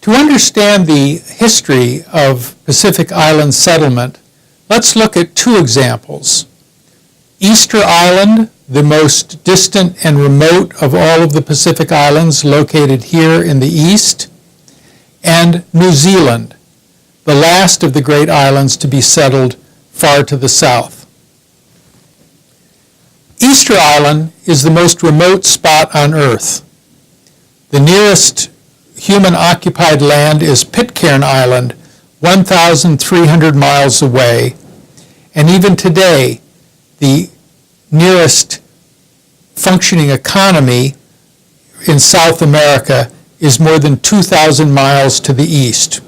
To understand the history of Pacific Island settlement, let's look at two examples. Easter Island, the most distant and remote of all of the Pacific Islands located here in the east, and New Zealand, the last of the great islands to be settled far to the south. Easter Island is the most remote spot on Earth. The nearest human-occupied land is Pitcairn Island, 1,300 miles away, and even today, the nearest functioning economy in South America is more than 2,000 miles to the east.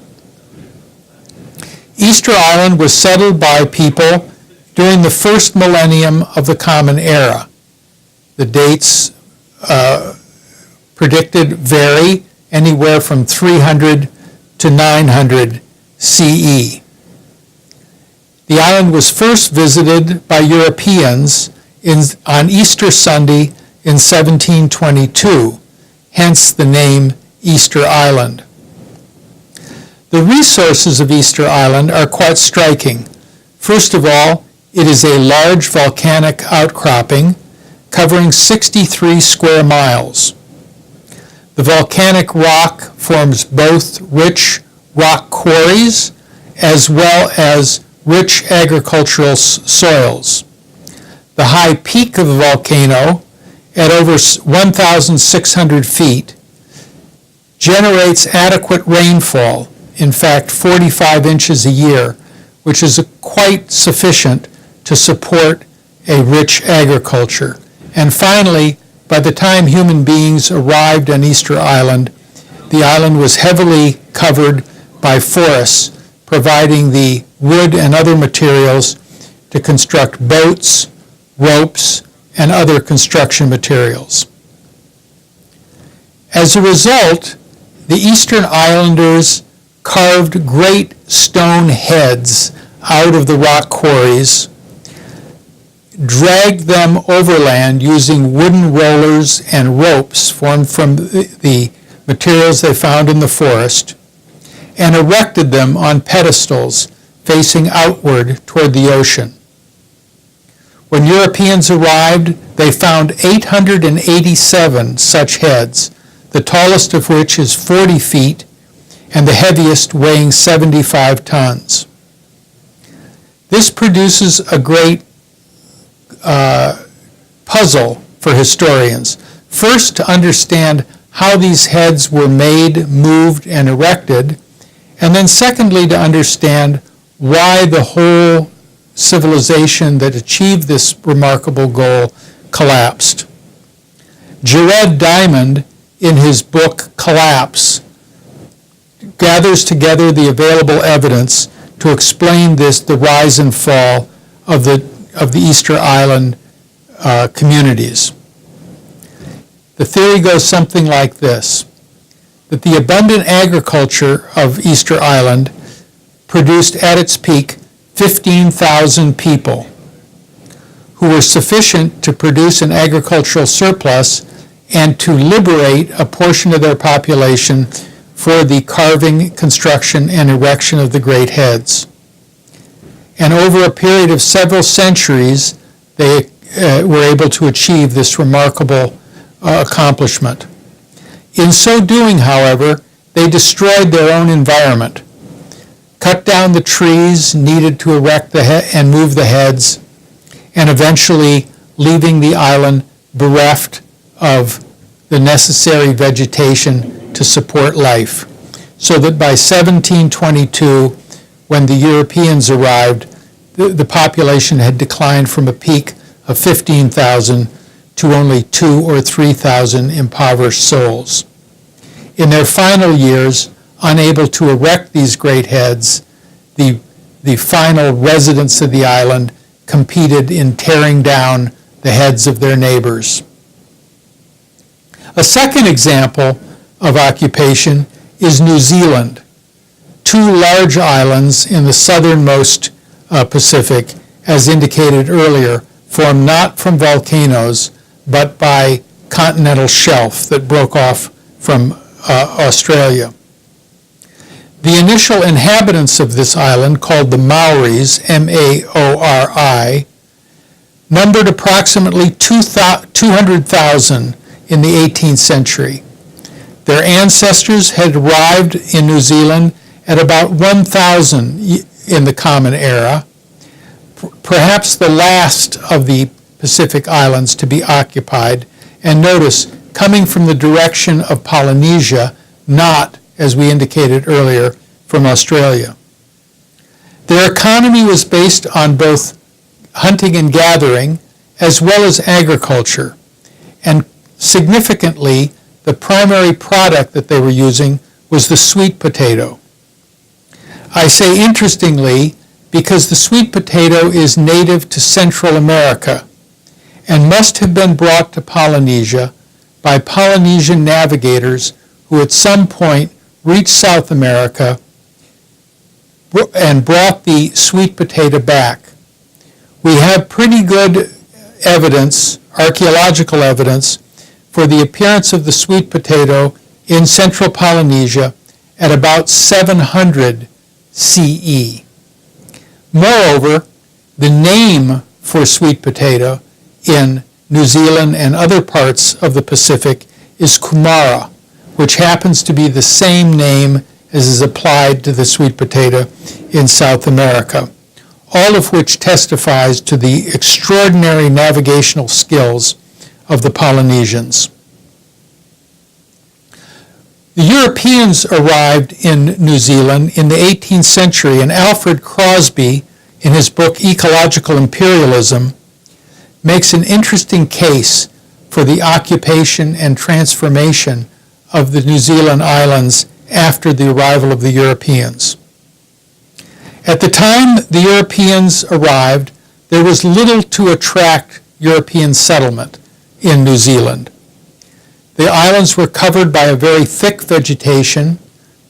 Easter Island was settled by people during the first millennium of the Common Era. The dates predicted vary anywhere from 300 to 900 CE. The island was first visited by Europeans on Easter Sunday in 1722, hence the name Easter Island. The resources of Easter Island are quite striking. First of all, it is a large volcanic outcropping covering 63 square miles. The volcanic rock forms both rich rock quarries as well as rich agricultural soils. The high peak of the volcano, at over 1,600 feet, generates adequate rainfall, in fact 45 inches a year, which is quite sufficient to support a rich agriculture. And finally, by the time human beings arrived on Easter Island, the island was heavily covered by forests, providing the wood and other materials to construct boats, ropes, and other construction materials. As a result, the Eastern Islanders carved great stone heads out of the rock quarries, dragged them overland using wooden rollers and ropes formed from the materials they found in the forest, and erected them on pedestals facing outward toward the ocean. When Europeans arrived, they found 887 such heads, the tallest of which is 40 feet and the heaviest weighing 75 tons. This produces a great puzzle for historians. First, to understand how these heads were made, moved, and erected, and then secondly, to understand why the whole civilization that achieved this remarkable goal collapsed. Jared Diamond, in his book Collapse, gathers together the available evidence to explain the rise and fall of the Easter Island communities. The theory goes something like this, that the abundant agriculture of Easter Island produced at its peak 15,000 people who were sufficient to produce an agricultural surplus and to liberate a portion of their population for the carving, construction, and erection of the great heads. And over a period of several centuries, they were able to achieve this remarkable accomplishment. In so doing, however, they destroyed their own environment, cut down the trees needed to erect and move the heads, and eventually leaving the island bereft of the necessary vegetation to support life, so that by 1722, when the Europeans arrived, the population had declined from a peak of 15,000 to only 2,000 or 3,000 impoverished souls. In their final years, unable to erect these great heads, the final residents of the island competed in tearing down the heads of their neighbors. A second example of occupation is New Zealand. Two large islands in the southernmost Pacific, as indicated earlier, formed not from volcanoes, but by continental shelf that broke off from Australia. The initial inhabitants of this island, called the Maoris, M-A-O-R-I, numbered approximately 200,000 in the 18th century. Their ancestors had arrived in New Zealand at about 1,000 in the Common Era, perhaps the last of the Pacific Islands to be occupied, and notice, coming from the direction of Polynesia, not, as we indicated earlier, from Australia. Their economy was based on both hunting and gathering, as well as agriculture, and significantly, the primary product that they were using was the sweet potato. I say interestingly because the sweet potato is native to Central America and must have been brought to Polynesia by Polynesian navigators who at some point reached South America and brought the sweet potato back. We have pretty good evidence, archaeological evidence, for the appearance of the sweet potato in central Polynesia at about 700 CE. Moreover, the name for sweet potato in New Zealand and other parts of the Pacific is kumara, which happens to be the same name as is applied to the sweet potato in South America, all of which testifies to the extraordinary navigational skills of the Polynesians. The Europeans arrived in New Zealand in the 18th century, and Alfred Crosby, in his book Ecological Imperialism, makes an interesting case for the occupation and transformation of the New Zealand islands after the arrival of the Europeans. At the time the Europeans arrived, there was little to attract European settlement in New Zealand. The islands were covered by a very thick vegetation,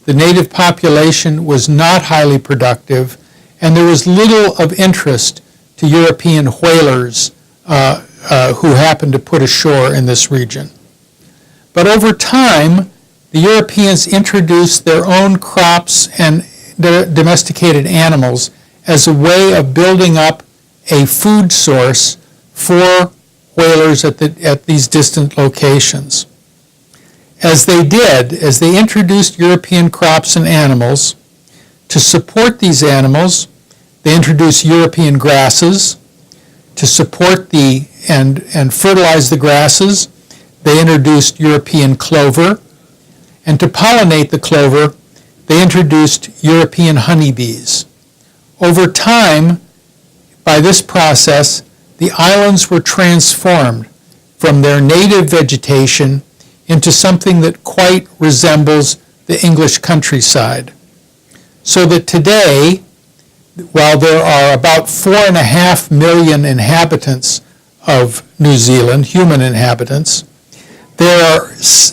the native population was not highly productive, and there was little of interest to European whalers who happened to put ashore in this region. But over time, the Europeans introduced their own crops and domesticated animals as a way of building up a food source for whalers at these distant locations. As they introduced European crops and animals, to support these animals, they introduced European grasses. To support and fertilize the grasses, they introduced European clover. And to pollinate the clover, they introduced European honeybees. Over time, by this process, the islands were transformed from their native vegetation into something that quite resembles the English countryside. So that today, while there are about 4.5 million inhabitants of New Zealand, human inhabitants, there are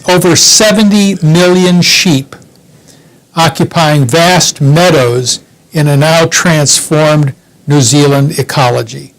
over 70 million sheep occupying vast meadows in a now transformed New Zealand ecology.